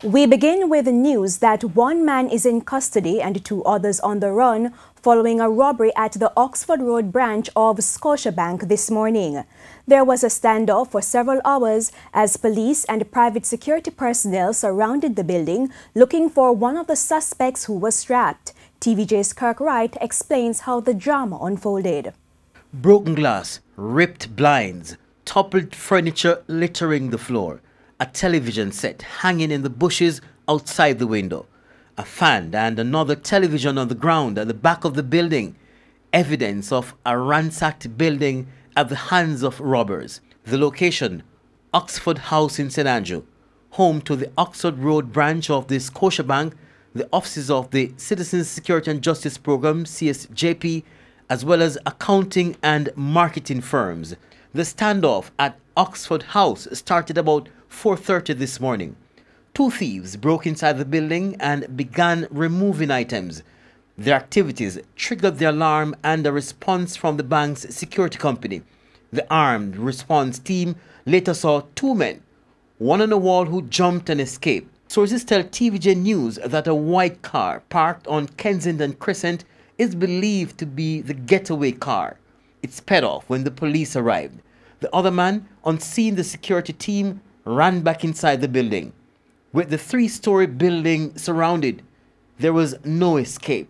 We begin with the news that one man is in custody and two others on the run following a robbery at the Oxford Road branch of Scotiabank this morning. There was a standoff for several hours as police and private security personnel surrounded the building looking for one of the suspects who was trapped. TVJ's Kirk Wright explains how the drama unfolded. Broken glass, ripped blinds, toppled furniture littering the floor. A television set hanging in the bushes outside the window. A fan and another television on the ground at the back of the building. Evidence of a ransacked building at the hands of robbers. The location, Oxford House in St. Andrew, home to the Oxford Road branch of the Scotiabank, the offices of the Citizens Security and Justice Program, CSJP, as well as accounting and marketing firms. The standoff at Oxford House started about 4:30 this morning. Two thieves broke inside the building and began removing items. Their activities triggered the alarm and a response from the bank's security company. The armed response team later saw two men, one on the wall who jumped and escaped. Sources tell TVJ News that a white car parked on Kensington Crescent is believed to be the getaway car. It sped off when the police arrived. The other man, on seeing the security team, ran back inside the building. With the three-story building surrounded, there was no escape.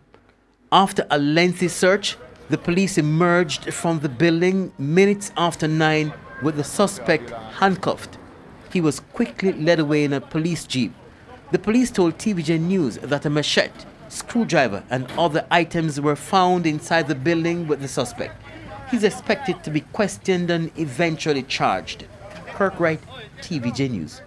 After a lengthy search, the police emerged from the building minutes after 9 with the suspect handcuffed. He was quickly led away in a police jeep. The police told TVJ News that a machete, screwdriver and other items were found inside the building with the suspect. He's expected to be questioned and eventually charged. Kirk Wright, TVJ News.